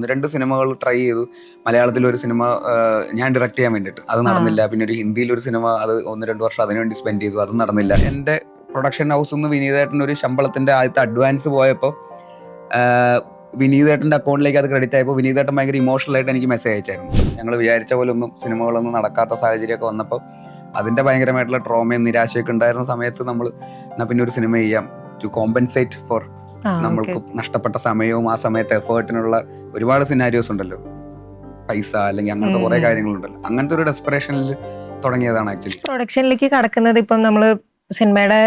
1-2 സിനിമകൾ ട്രൈ ചെയ്തു. മലയാളത്തിലൊരു സിനിമ ഞാൻ ഡയറക്റ്റ് ചെയ്യാൻ വേണ്ടിയിട്ട്, അത് നടന്നില്ല. പിന്നെ ഒരു ഹിന്ദിയിലൊരു സിനിമ, അത് 1-2 വർഷം അതിനുവേണ്ടി സ്പെൻഡ് ചെയ്തു, അതും നടന്നില്ല. എൻ്റെ പ്രൊഡക്ഷൻ ഹൗസിൽ നിന്ന് വിനീതേട്ടൻ്റെ ഒരു ശമ്പളത്തിൻ്റെ ആദ്യത്തെ അഡ്വാൻസ് പോയപ്പോൾ വിനീതേട്ടൻ്റെ അക്കൗണ്ടിലേക്ക് അത് ക്രെഡിറ്റ് ആയപ്പോൾ വിനീതേട്ടൻ ഭയങ്കര ഇമോഷണലായിട്ട് എനിക്ക് മെസ്സേജ് അയച്ചായിരുന്നു. ഞങ്ങൾ വിചാരിച്ച പോലെ ഒന്നും സിനിമകളൊന്നും നടക്കാത്ത സാഹചര്യമൊക്കെ വന്നപ്പോൾ അതിൻ്റെ ഭയങ്കരമായിട്ടുള്ള ട്രോമയും നിരാശയൊക്കെ ഉണ്ടായിരുന്ന സമയത്ത് നമ്മൾ എന്നാൽ പിന്നെ ഒരു സിനിമ ചെയ്യാം ടു കോമ്പൻസേറ്റ് ഫോർ നമ്മൾക്ക് നഷ്ടപ്പെട്ട സമയവും ആ സമയത്ത് എഫേർട്ടിനുള്ള ഒരുപാട് സിനാരിയോസ് ഉണ്ടല്ലോ, പൈസ അല്ലെങ്കിൽ അങ്ങനത്തെ കുറെ കാര്യങ്ങളുണ്ടല്ലോ. അങ്ങനത്തെ ഒരു ഡെസ്പറേഷനിൽ തുടങ്ങിയതാണ് ആക്ച്വലി. പ്രൊഡക്ഷനിലേക്ക് കടക്കുന്നത് ഇപ്പം നമ്മള് സിനിമയുടെ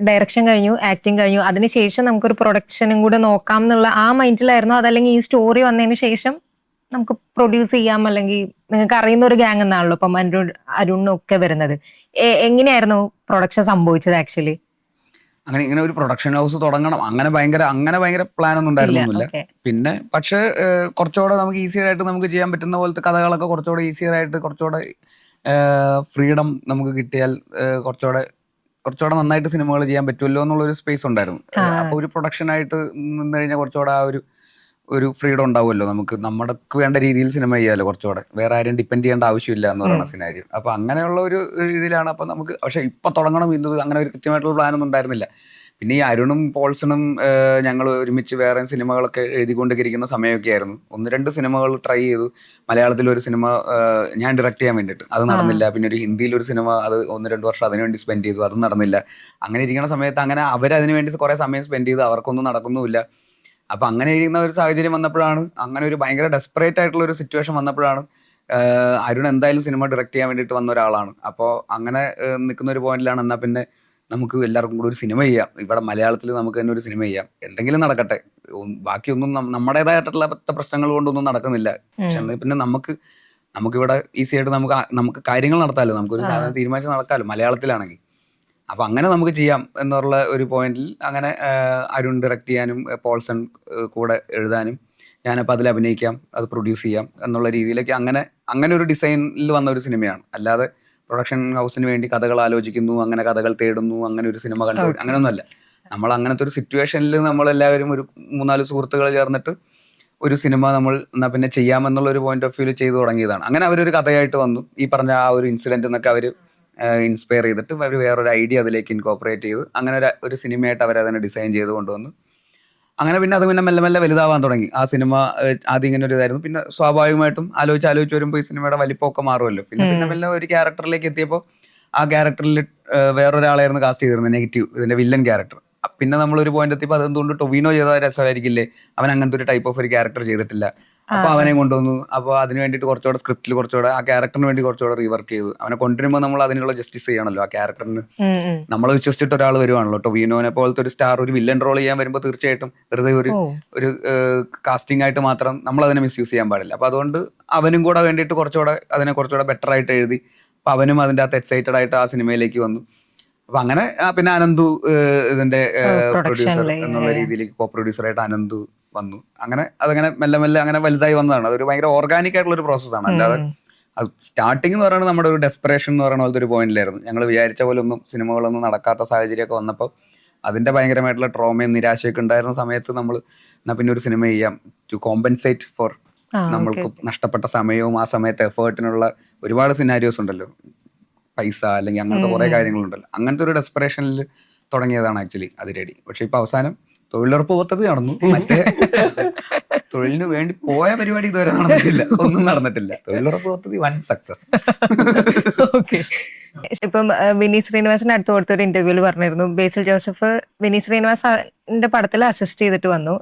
ഡയറക്ഷൻ കഴിഞ്ഞു, ആക്ടിങ് കഴിഞ്ഞു, അതിനുശേഷം നമുക്കൊരു പ്രൊഡക്ഷനും കൂടെ നോക്കാം എന്നുള്ള ആ മൈൻഡിലായിരുന്നു. അതല്ലെങ്കിൽ ഈ സ്റ്റോറി വന്നതിന് ശേഷം നമുക്ക് പ്രൊഡ്യൂസ് ചെയ്യാം, അല്ലെങ്കിൽ നിങ്ങൾക്ക് അറിയുന്ന ഒരു ഗ്യാങ് എന്നാണല്ലോ ഇപ്പം അരുണും ഒക്കെ വരുന്നത്. എങ്ങനെയായിരുന്നു പ്രൊഡക്ഷൻ സംഭവിച്ചത് ആക്ച്വലി? ഇങ്ങനെ ഒരു പ്രൊഡക്ഷൻ ഹൗസ് തുടങ്ങണം അങ്ങനെ ഭയങ്കര പ്ലാൻ ഒന്നും ഉണ്ടായിരുന്നില്ല. പിന്നെ പക്ഷെ കുറച്ചുകൂടെ നമുക്ക് ഈസിയർ ആയിട്ട് നമുക്ക് ചെയ്യാൻ പറ്റുന്ന പോലത്തെ കഥകളൊക്കെ കുറച്ചുകൂടെ ഈസിയർ ആയിട്ട് കുറച്ചുകൂടെ ഫ്രീഡം നമുക്ക് കിട്ടിയാൽ കുറച്ചുകൂടെ നന്നായിട്ട് സിനിമകൾ ചെയ്യാൻ പറ്റുമല്ലോ എന്നുള്ളൊരു സ്പേസ് ഉണ്ടായിരുന്നു. അപ്പൊ ഒരു പ്രൊഡക്ഷനായിട്ട് നിന്ന് കഴിഞ്ഞാൽ കുറച്ചുകൂടെ ആ ഒരു ഫ്രീഡം ഉണ്ടാവുമല്ലോ, നമുക്ക് നമ്മൾക്ക് വേണ്ട രീതിയിൽ സിനിമ ചെയ്യാമല്ലോ, കുറച്ചുകൂടെ വേറെ ആരും ഡിപ്പെൻഡ് ചെയ്യേണ്ട ആവശ്യമില്ല എന്ന് പറയുന്ന സിനാരിയോ. അപ്പൊ അങ്ങനെയുള്ള ഒരു രീതിയിലാണ്. അപ്പൊ നമുക്ക് പക്ഷെ ഇപ്പൊ തുടങ്ങണം ഇന്നത് അങ്ങനെ ഒരു കൃത്യമായിട്ടുള്ള പ്ലാനൊന്നും ഉണ്ടായിരുന്നില്ല. പിന്നെ ഈ അരുണും പോൾസണും ഞങ്ങൾ ഒരുമിച്ച് വേറെ സിനിമകളൊക്കെ എഴുതിക്കൊണ്ടിരിക്കുന്ന സമയമൊക്കെ ആയിരുന്നു. 1-2 സിനിമകൾ ട്രൈ ചെയ്തു. മലയാളത്തിലൊരു സിനിമ ഞാൻ ഡയറക്റ്റ് ചെയ്യാൻ വേണ്ടിയിട്ട്, അത് നടന്നില്ല. പിന്നെ ഒരു ഹിന്ദിയിലൊരു സിനിമ, അത് 1-2 വർഷം അതിനുവേണ്ടി സ്പെൻഡ് ചെയ്തു, അതും നടന്നില്ല. അങ്ങനെ ഇരിക്കുന്ന സമയത്ത് അങ്ങനെ അവരതിനു വേണ്ടി കുറെ സമയം സ്പെൻഡ് ചെയ്തു, അവർക്കൊന്നും നടക്കുന്നുമില്ല. അപ്പൊ അങ്ങനെ ഇരിക്കുന്ന ഒരു സാഹചര്യം വന്നപ്പോഴാണ്, അങ്ങനെ ഒരു ഭയങ്കര ഡെസ്പറേറ്റ് ആയിട്ടുള്ള ഒരു സിറ്റുവേഷൻ വന്നപ്പോഴാണ് അരുൺ എന്തായാലും സിനിമ ഡയറക്റ്റ് ചെയ്യാൻ വേണ്ടിയിട്ട് വന്ന ഒരാളാണ്. അപ്പോൾ അങ്ങനെ നിൽക്കുന്ന ഒരു പോയിന്റിലാണ് എന്നാൽ പിന്നെ നമുക്ക് എല്ലാവർക്കും കൂടി ഒരു സിനിമ ചെയ്യാം, ഇവിടെ മലയാളത്തിൽ നമുക്ക് തന്നെ ഒരു സിനിമ ചെയ്യാം, എന്തെങ്കിലും നടക്കട്ടെ, ബാക്കിയൊന്നും നമ്മുടേതായിട്ടുള്ള പ്രശ്നങ്ങൾ കൊണ്ടൊന്നും നടക്കുന്നില്ല. പക്ഷെ പിന്നെ നമുക്കിവിടെ ഈസി ആയിട്ട് നമുക്ക് കാര്യങ്ങൾ നടത്താമല്ലോ, നമുക്കൊരു സാധനം തീരുമാനിച്ച് നടക്കാമല്ലോ മലയാളത്തിലാണെങ്കിൽ. അപ്പൊ അങ്ങനെ നമുക്ക് ചെയ്യാം എന്നുള്ള ഒരു പോയിന്റിൽ അങ്ങനെ അരുൺ ഡയറക്റ്റ് ചെയ്യാനും പോൾസൺ കൂടെ എഴുതാനും ഞാനപ്പോൾ അതിൽ അഭിനയിക്കാം, അത് പ്രൊഡ്യൂസ് ചെയ്യാം എന്നുള്ള രീതിയിലേക്ക് അങ്ങനെ ഒരു ഡിസൈനിൽ വന്ന ഒരു സിനിമയാണ്. അല്ലാതെ പ്രൊഡക്ഷൻ ഹൗസിന് വേണ്ടി കഥകൾ ആലോചിക്കുന്നു, അങ്ങനെ കഥകൾ തേടുന്നു, അങ്ങനെ ഒരു സിനിമ കണ്ടു, അങ്ങനെയൊന്നുമല്ല. നമ്മൾ അങ്ങനത്തെ ഒരു സിറ്റുവേഷനിൽ നമ്മളെല്ലാവരും ഒരു 3-4 സുഹൃത്തുക്കൾ ചേർന്നിട്ട് ഒരു സിനിമ നമ്മൾ എന്നാൽ പിന്നെ ചെയ്യാമെന്നുള്ള ഒരു പോയിന്റ് ഓഫ് വ്യൂവിൽ ചെയ്തു തുടങ്ങിയതാണ്. അങ്ങനെ അവരൊരു കഥയായിട്ട് വന്നു. ഈ പറഞ്ഞ ആ ഒരു ഇൻസിഡന്റ് എന്നൊക്കെ അവർ ഇൻസ്പയർ ചെയ്തിട്ട് അവർ വേറൊരു ഐഡിയ അതിലേക്ക് ഇൻകോപ്പറേറ്റ് ചെയ്ത് അങ്ങനെ ഒരു സിനിമയായിട്ട് അവരതിനെ ഡിസൈൻ ചെയ്ത് കൊണ്ടുവന്നു. അങ്ങനെ പിന്നെ അത് പിന്നെ മെല്ലെ മെല്ലെ വലുതാവാൻ തുടങ്ങി. ആ സിനിമ ആദ്യം ഇങ്ങനെ ഒരു ഇതായിരുന്നു. പിന്നെ സ്വാഭാവികമായിട്ടും ആലോചിച്ച് വരുമ്പോൾ ഈ സിനിമയുടെ വലിപ്പമൊക്കെ മാറുമല്ലോ. പിന്നെ മെല്ലെ ഒരു ക്യാരക്ടറിലേക്ക് എത്തിയപ്പോൾ ആ ക്യാരക്ടറിൽ വേറൊരാളായിരുന്നു കാസ്റ്റ് ചെയ്തിരുന്നത്, നെഗറ്റീവ്, ഇതിന്റെ വില്ലൻ ക്യാരക്ടർ. പിന്നെ നമ്മളൊരു പോയിന്റ് എത്തിയപ്പോൾ അതെന്തുകൊണ്ട് ടൊവിനോ ചെയ്ത രസമായിരിക്കില്ലേ, അവൻ അങ്ങനത്തെ ഒരു ടൈപ്പ് ഓഫ് ഒരു ക്യാരക്ടർ ചെയ്തിട്ടില്ല, അപ്പൊ അവനെ കൊണ്ടുവന്നു. അപ്പോൾ അതിന് വേണ്ടിയിട്ട് കുറച്ചുകൂടെ സ്ക്രിപ്റ്റിൽ കുറച്ചുകൂടെ ആ ക്യാരക്ടറിന് വേണ്ടി കുറച്ചുകൂടെ റീവർക്ക് ചെയ്തു. അവനെ കൊണ്ടുവരുമ്പോൾ നമ്മൾ അതിനുള്ള ജസ്റ്റിസ് ചെയ്യണമല്ലോ ആ ക്യാരക്ടറിന്. നമ്മൾ വിശ്വസിച്ചിട്ട് ഒരാൾ വരുവാണല്ലോ, ടൊവിനോനെ പോലത്തെ ഒരു സ്റ്റാർ ഒരു വില്ലൻ റോൾ ചെയ്യാൻ വരുമ്പോൾ തീർച്ചയായിട്ടും വെറുതെ ഒരു കാസ്റ്റിംഗ് ആയിട്ട് മാത്രം നമ്മൾ അതിനെ മിസ്യൂസ് ചെയ്യാൻ പാടില്ല. അപ്പൊ അതുകൊണ്ട് അവനും കൂടെ വേണ്ടിയിട്ട് കുറച്ചുകൂടെ ബെറ്റർ ആയിട്ട് എഴുതി. അപ്പൊ അവനും അതിൻ്റെ അകത്ത് എക്സൈറ്റഡ് ആയിട്ട് ആ സിനിമയിലേക്ക് വന്നു. അപ്പൊ അങ്ങനെ പിന്നെ അനന്തു ഇതിന്റെ പ്രൊഡ്യൂസർ എന്നുള്ള രീതിയിലേക്ക് കോ പ്രൊഡ്യൂസറായിട്ട് അനന്തു വന്നു. അതങ്ങനെ മെല്ലെ മെല്ലെ അങ്ങനെ വലുതായി വന്നതാണ്. അതൊരു ഭയങ്കര ഓർഗാനിക് ആയിട്ടുള്ള ഒരു പ്രോസസ്സാണ്. അല്ലാതെ അത് സ്റ്റാർട്ടിങ് എന്ന് പറയുന്നത് നമ്മുടെ ഒരു ഡെസ്പറേഷൻ എന്ന് പറയുന്ന പോലത്തെ ഒരു പോയിന്റിലായിരുന്നു. ഞങ്ങൾ വിചാരിച്ച പോലെ ഒന്നും സിനിമകളൊന്നും നടക്കാത്ത സാഹചര്യമൊക്കെ വന്നപ്പോൾ അതിന്റെ ഭയങ്കരമായിട്ടുള്ള ട്രോമയും നിരാശയൊക്കെ ഉണ്ടായിരുന്ന സമയത്ത് നമ്മൾ എന്നാൽ പിന്നെ ഒരു സിനിമ ചെയ്യാം ടു കോമ്പൻസേറ്റ് ഫോർ നമ്മൾക്ക് നഷ്ടപ്പെട്ട സമയവും ആ സമയത്ത് എഫേർട്ടിനുള്ള ഒരുപാട് സിനാരിയോസ് ഉണ്ടല്ലോ, പൈസ അല്ലെങ്കിൽ അങ്ങനത്തെ കുറെ കാര്യങ്ങളുണ്ടല്ലോ. അങ്ങനത്തെ ഒരു ഡെസ്പറേഷനിൽ തുടങ്ങിയതാണ് ആക്ച്വലി അതിരടി. പക്ഷെ ഇപ്പൊ അവസാനം തൊഴിലുറപ്പ് പദ്ധതി നടന്നു, മറ്റേ തൊഴിലിന് വേണ്ടി പോയ പരിപാടി ഇതുവരെ നടന്നിട്ടില്ല, ഒന്നും നടന്നിട്ടില്ല. തൊഴിലുറപ്പ് പദ്ധതി വൻ സക്സസ്. ഇപ്പം വിനീത് ശ്രീനിവാസൻ അടുത്ത് കൊടുത്തൊരു ഇന്റർവ്യൂവിൽ പറഞ്ഞിരുന്നു, ബേസിൽ ജോസഫ് വിനീത് ശ്രീനിവാസന്റെ പടത്തിൽ അസിസ്റ്റ് ചെയ്തിട്ട് വന്നു,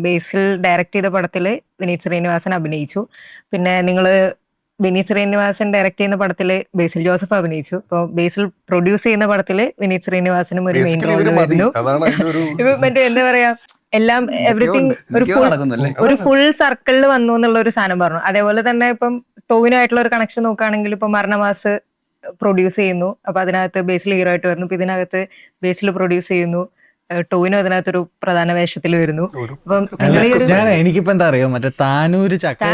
ബേസിൽ ഡയറക്ട് ചെയ്ത പടത്തിൽ വിനീത് ശ്രീനിവാസൻ അഭിനയിച്ചു, പിന്നെ നിങ്ങള് വിനീത് ശ്രീനിവാസൻ ഡയറക്ട് ചെയ്യുന്ന പടത്തില് ബേസിൽ ജോസഫ് അഭിനയിച്ചു, ഇപ്പൊ ബേസിൽ പ്രൊഡ്യൂസ് ചെയ്യുന്ന പടത്തില് വിനീത് ശ്രീനിവാസനും ഒരു മെയിൻ റോൾ വരുന്നു. ഇപ്പൊ മറ്റേ എന്താ പറയാ, എല്ലാം എവറിത്തിങ് ഒരു ഫുൾ സർക്കിളിൽ വന്നു എന്നുള്ള ഒരു സാധനം പറഞ്ഞു. അതേപോലെ തന്നെ ഇപ്പം ടോവിനോ ആയിട്ടുള്ള ഒരു കണക്ഷൻ നോക്കുകയാണെങ്കിൽ ഇപ്പൊ മരണമാസ് പ്രൊഡ്യൂസ് ചെയ്യുന്നു, അപ്പൊ അതിനകത്ത് ബേസിൽ ഹീറോ ആയിട്ട് വരുന്നു. ഇപ്പൊ ഇതിനകത്ത് ബേസിൽ പ്രൊഡ്യൂസ് ചെയ്യുന്നു, ടോവിനോ അതിനകത്തൊരു പ്രധാന വേഷത്തിൽ വരുന്നു. അപ്പം എനിക്കിപ്പോ എന്താ അറിയോ, മറ്റേ താനൂര് ചക്ക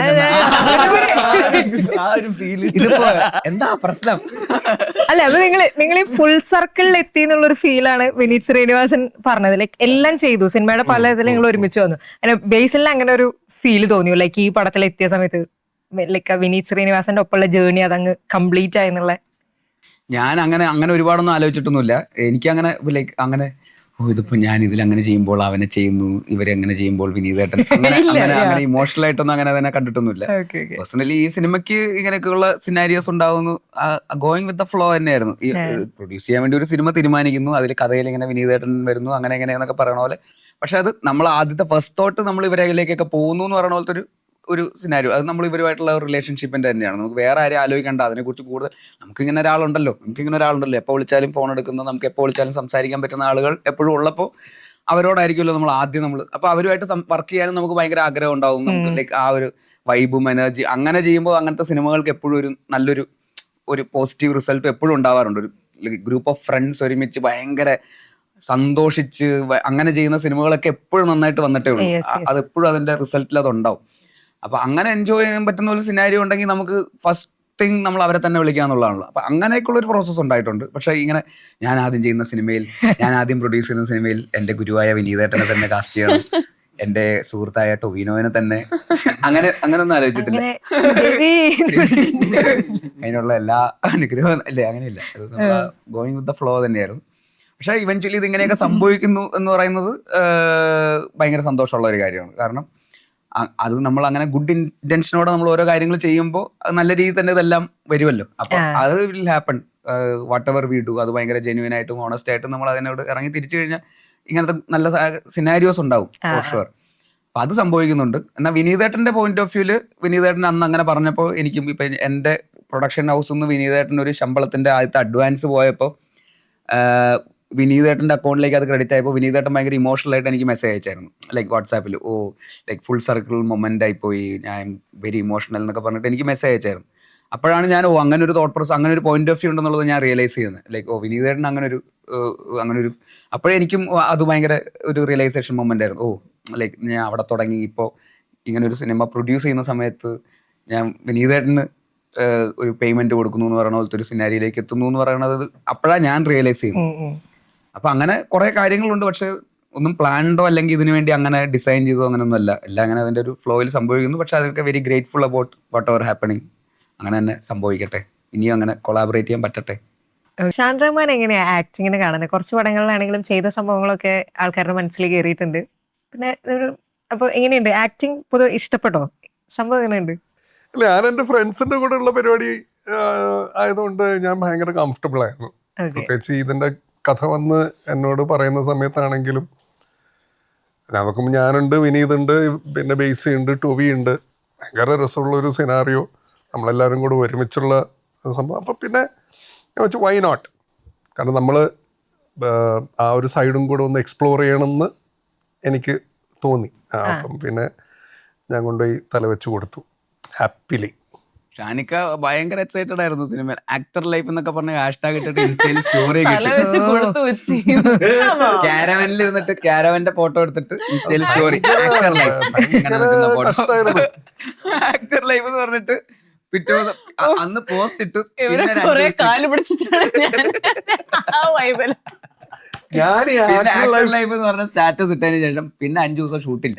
ഇതിപ്പോ എന്താ പ്രശ്നം, അല്ല അത് നിങ്ങൾ ഈ ഫുൾ സർക്കിളിൽ എത്തി എന്നുള്ളൊരു ഫീലാണ് വിനീത് ശ്രീനിവാസൻ പറഞ്ഞത്. ലൈക്ക് എല്ലാം ചെയ്തു, സിനിമയുടെ പല ഇതിൽ നിങ്ങൾ ഒരുമിച്ച് വന്നു. അങ്ങനെ ബേസിലിന് അങ്ങനെ ഒരു ഫീൽ തോന്നിയോ ലൈക്ക് ഈ പടത്തിൽ എത്തിയ സമയത്ത് ലൈക്ക് വിനീത് ശ്രീനിവാസന്റെ ഒപ്പമുള്ള ജേർണി അതങ്ങ് കംപ്ലീറ്റ് ആയെന്നുള്ള? ഞാൻ അങ്ങനെ ഒരുപാടൊന്നും ആലോചിച്ചിട്ടൊന്നുമില്ല. എനിക്കങ്ങനെ ലൈക്ക് അങ്ങനെ ഇതിപ്പോ ഞാൻ ഇതിലങ്ങനെ ചെയ്യുമ്പോൾ അവനെ ചെയ്യുന്നു, ഇവരെങ്ങനെ ചെയ്യുമ്പോൾ വിനീതേട്ടൻ അങ്ങനെ ഇമോഷണൽ ആയിട്ടൊന്നും അങ്ങനെ തന്നെ കണ്ടിട്ടൊന്നുമില്ല. പേഴ്സണലി ഈ സിനിമയ്ക്ക് ഇങ്ങനെയൊക്കെയുള്ള സിനാരിയോസ് ഉണ്ടാവുന്നു, ഗോയിങ് വിത്ത് ദ ഫ്ലോ തന്നെയായിരുന്നു. ഈ പ്രൊഡ്യൂസ് ചെയ്യാൻ വേണ്ടി ഒരു സിനിമ തീരുമാനിക്കുന്നു, അതിൽ കഥയിൽ ഇങ്ങനെ വിനീതേട്ടൻ വരുന്നു, അങ്ങനെ എങ്ങനെയെന്നൊക്കെ പറയണ പോലെ. പക്ഷെ അത് നമ്മൾ ആദ്യത്തെ ഫസ്റ്റ് തോട്ട് നമ്മൾ ഇവരിലേക്കൊക്കെ പോകുന്നു എന്ന് പറയുന്ന പോലത്തെ ഒരു സിനാരിയോ, അത് നമ്മൾ ഇവരുമായിട്ടുള്ള റിലേഷൻഷിപ്പിന്റെ തന്നെയാണ്. നമുക്ക് വേറെ ആരെയും ആലോചിക്കേണ്ട, അതിനെക്കുറിച്ച് കൂടുതൽ നമുക്കിങ്ങനെ ഒരാളുണ്ടല്ലോ എപ്പോൾ വിളിച്ചാലും ഫോൺ എടുക്കുന്ന, നമുക്ക് എപ്പോൾ വിളിച്ചാലും സംസാരിക്കാൻ പറ്റുന്ന ആളുകൾ എപ്പോഴും ഉള്ളപ്പോൾ അവരോടായിരിക്കുമല്ലോ നമ്മൾ ആദ്യം അപ്പോൾ അവരുമായിട്ട് വർക്ക് ചെയ്യാനും നമുക്ക് ഭയങ്കര ആഗ്രഹം ഉണ്ടാവും. നമുക്ക് ലൈക്ക് ആ ഒരു വൈബും എനർജി അങ്ങനെ ചെയ്യുമ്പോൾ അങ്ങനത്തെ സിനിമകൾക്ക് എപ്പോഴും ഒരു നല്ലൊരു പോസിറ്റീവ് റിസൾട്ട് എപ്പോഴും ഉണ്ടാവാറുണ്ട്. ഒരു ഗ്രൂപ്പ് ഓഫ് ഫ്രണ്ട്സ് ഒരുമിച്ച് ഭയങ്കര സന്തോഷിച്ച് അങ്ങനെ ചെയ്യുന്ന സിനിമകളൊക്കെ എപ്പോഴും നന്നായിട്ട് വന്നിട്ടേ ഉള്ളൂ. അതെപ്പോഴും അതിന്റെ റിസൾട്ടിൽ അതുണ്ടാവും. അപ്പൊ അങ്ങനെ എൻജോയ് ചെയ്യാൻ പറ്റുന്ന ഒരു സിനാരിയോ ഉണ്ടെങ്കിൽ നമുക്ക് ഫസ്റ്റ് തിങ് നമ്മൾ അവരെ തന്നെ വിളിക്കാന്നുള്ളതാണല്ലോ. അപ്പൊ അങ്ങനെയൊക്കെയുള്ള ഒരു പ്രോസസ്സ് ഉണ്ടായിട്ടുണ്ട്. പക്ഷെ ഇങ്ങനെ ഞാൻ ആദ്യം ചെയ്യുന്ന സിനിമയിൽ, ഞാൻ ആദ്യം പ്രൊഡ്യൂസ് ചെയ്യുന്ന സിനിമയിൽ എന്റെ ഗുരുവായ വിനീതേട്ടനെ തന്നെ കാസ്റ്റ് ചെയ്യണം, എന്റെ സുഹൃത്തായ ടൊവിനോവിനെ തന്നെ, അങ്ങനെയൊന്നും ആലോചിച്ചിട്ടില്ല. അതിനുള്ള എല്ലാ അനുഗ്രഹവും അല്ലേ, അങ്ങനെയില്ല. ഗോയിങ് വിത്ത് ദ ഫ്ലോ തന്നെയായിരുന്നു. പക്ഷെ ഇവൻച്വലി ഇത് ഇങ്ങനെയൊക്കെ സംഭവിക്കുന്നു എന്ന് പറയുന്നത് ഭയങ്കര സന്തോഷമുള്ള ഒരു കാര്യമാണ്. കാരണം അത് നമ്മൾ അങ്ങനെ ഗുഡ് ഇന്റൻഷനോടെ നമ്മൾ ഓരോ കാര്യങ്ങൾ ചെയ്യുമ്പോൾ അത് നല്ല രീതിയിൽ തന്നെ ഇതെല്ലാം വരുമല്ലോ. അപ്പൊ അത് will happen what ever we do. അത് ഭയങ്കര ജെന്യൂൻ ആയിട്ടും ഓണസ്റ്റ് ആയിട്ടും നമ്മൾ അതിനോട് ഇറങ്ങി തിരിച്ചു കഴിഞ്ഞാൽ ഇങ്ങനത്തെ നല്ല സിനാരിയോസ് ഉണ്ടാവും ഫോർ ഷുവർ. അപ്പൊ അത് സംഭവിക്കുന്നുണ്ട്. എന്നാൽ വിനീതേട്ടന്റെ പോയിന്റ് ഓഫ് വ്യൂല് വിനീതേട്ടൻ അന്ന് അങ്ങനെ പറഞ്ഞപ്പോൾ എനിക്കും ഇപ്പൊ എന്റെ പ്രൊഡക്ഷൻ ഹൗസിൽ നിന്ന് വിനീതേട്ടൻ ഒരു ശമ്പളത്തിന്റെ ആദ്യത്തെ അഡ്വാൻസ് പോയപ്പോൾ വിനീതേട്ടൻ്റെ അക്കൗണ്ടിലേക്ക് അത് ക്രെഡിറ്റ് ആയപ്പോൾ വിനീതേട്ടൻ ഭയങ്കര ഇമോഷണൽ ആയിട്ട് എനിക്ക് മെസ്സേജ് അയച്ചായിരുന്നു, ലൈക്ക് വാട്സാപ്പിൽ. ലൈക്ക് ഫുൾ സർക്കിൾ മൊമെന്റ് ആയിപ്പോയി, ഞാൻ വെരി ഇമോഷണൽ എന്നൊക്കെ പറഞ്ഞിട്ട് എനിക്ക് മെസ്സേജ് അയച്ചായിരുന്നു. അപ്പോഴാണ് ഞാൻ അങ്ങനെ ഒരു തോട്ട് പ്രോസസ്, അങ്ങനെ ഒരു പോയിന്റ് ഓഫ് വ്യൂ ഉണ്ടെന്നുള്ളത് ഞാൻ റിയലൈസ് ചെയ്യുന്നത്. ലൈക്ക് വിനീതേട്ടൻ അങ്ങനെ ഒരു അപ്പോഴെനിക്കും അത് ഭയങ്കര ഒരു റിയലൈസേഷൻ മൊമെന്റ് ആയിരുന്നു. ലൈക്ക് ഞാൻ അവിടെ തുടങ്ങി, ഇപ്പോൾ ഇങ്ങനെ ഒരു സിനിമ പ്രൊഡ്യൂസ് ചെയ്യുന്ന സമയത്ത് ഞാൻ വിനീതേട്ടന് ഒരു പേയ്മെന്റ് കൊടുക്കുന്നു എന്ന് പറയുന്ന പോലത്തെ ഒരു സിനാരിയിലേക്ക് എത്തുന്നു എന്ന് പറയുന്നത് അപ്പോഴാണ് ഞാൻ റിയലൈസ് ചെയ്യുന്നത്. അപ്പൊ അങ്ങനെ കുറെ കാര്യങ്ങളുണ്ട്. പക്ഷെ ഒന്നും പ്ലാൻഡോ അല്ലെങ്കിൽ ഇതിനു വേണ്ടി അങ്ങനെ ഡിസൈൻ ചെയ്തോ അങ്ങനെയൊന്നും അല്ല. എല്ലാം അങ്ങനെ അതിന്റെ ഒരു ഫ്ലോയിൽ സംഭവിക്കുന്നു. പക്ഷെ അതൊക്കെ very grateful about what ever happening. അങ്ങനെ തന്നെ സംഭവിക്കട്ടെ, ഇനിയും അങ്ങനെ കൊളാബറേറ്റ് ചെയ്യാൻ പറ്റട്ടെ. ഷാൻ റഹ്മാൻ എങ്ങനെയാ ആക്ടിങ്ങിന് കാണുന്നത്? കുറച്ച് പടങ്ങളിലാണെങ്കിലും ചെയ്ത സംഭവങ്ങളൊക്കെ ആൾക്കാരുടെ മനസ്സിൽ കയറിയിട്ടുണ്ട്. പിന്നെ അപ്പൊ എങ്ങനെയുണ്ട് ആക്ടിങ്? പൊതുവെ ഇഷ്ടപ്പെട്ടോ? സംഭവം എങ്ങനെയുണ്ട്? അല്ല, ഞാൻ എൻ്റെ ഫ്രണ്ട്സിന്റെ കൂടെ ഉള്ള പരിപാടി ആയതുകൊണ്ട് ഞാൻ ഭയങ്കര കംഫർട്ടബിൾ ആയിരുന്നു. പ്രത്യേകിച്ച് ഇതിന്റെ കഥ വന്ന് എന്നോട് പറയുന്ന സമയത്താണെങ്കിലും ഞാൻ നോക്കുമ്പോൾ ഞാനുണ്ട്, വിനീതുണ്ട്, പിന്നെ ബേസി ഉണ്ട്, ടൊവി ഉണ്ട്. ഭയങ്കര രസമുള്ളൊരു സിനാറിയോ, നമ്മളെല്ലാവരും കൂടെ ഒരുമിച്ചുള്ള സംഭവം. അപ്പം പിന്നെ ഞാൻ വെച്ചു വൈ നോട്ട്, കാരണം നമ്മൾ ആ ഒരു സൈഡും കൂടെ ഒന്ന് എക്സ്പ്ലോർ ചെയ്യണമെന്ന് എനിക്ക് തോന്നി. അപ്പം പിന്നെ ഞാൻ കൊണ്ടുപോയി തലവെച്ച് കൊടുത്തു ഹാപ്പിലി. ഷാനിക്ക ഭയങ്കര എക്സൈറ്റഡ് ആയിരുന്നു സിനിമ. ആക്ടർ ലൈഫ് എന്നൊക്കെ പറഞ്ഞ ഹാഷ്ടാഗ് ഇട്ടിട്ട് ഇൻസ്റ്റയിൽ സ്റ്റോറി ക്യാരവനിൽ ഇരുന്നിട്ട് ക്യാരവന്റെ ഫോട്ടോ എടുത്തിട്ട് ഇൻസ്റ്റയിൽ story actor life actor life എന്ന് പറഞ്ഞിട്ട് പിറ്റേ അന്ന് പോസ്റ്റ് ഇട്ടു. ലൈഫ് എന്ന് പറഞ്ഞ സ്റ്റാറ്റസ് ഇട്ടതിന് ശേഷം പിന്നെ 5 ദിവസം ഷൂട്ടില്ല.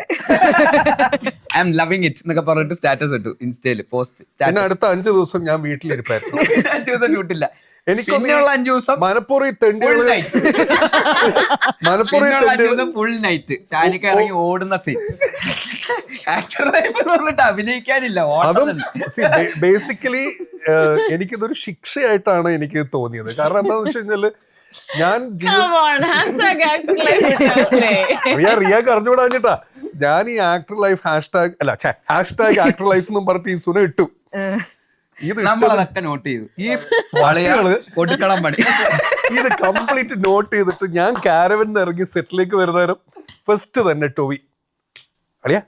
ഐ എം ലവിങ് ഇറ്റ് എന്നൊക്കെ പറഞ്ഞിട്ട് സ്റ്റാറ്റസ് ഇട്ടു ഇൻസ്റ്റയില് പോസ്റ്റ്. അടുത്ത 5 ദിവസം ഞാൻ വീട്ടിലിരിപ്പായിരുന്നു. 5 ദിവസം ഷൂട്ടില്ല. എനിക്ക് 5 ദിവസം ഫുൾ നൈറ്റ് ഷാനിക്ക ഇറങ്ങി ഓടുന്ന സീൻ. ആക്ടർ ലൈഫ് എന്ന് പറഞ്ഞിട്ട് അഭിനയിക്കാനില്ല. ബേസിക്കലി എനിക്കിതൊരു ശിക്ഷയായിട്ടാണ് എനിക്ക് തോന്നിയത്. കാരണം എന്താണെന്ന് വെച്ച് കഴിഞ്ഞാല് റിയാക്ക് അറിഞ്ഞുകൂടാഞ്ഞിട്ടാ ഞാൻ ഈ actor life hashtag actor life എന്നും പറഞ്ഞിട്ട് ഈ സുന ഇട്ടു. നമ്മളതൊക്കെ നോട്ട് ചെയ്തു. ഈ കൊടുക്കണം പണി ഇത് കംപ്ലീറ്റ് നോട്ട് ചെയ്തിട്ട് ഞാൻ കാരവനിൽ ഇറങ്ങി സെറ്റിലേക്ക് വരുന്നേരം ഫസ്റ്റ് തന്നെ ടൊവി അളിയാ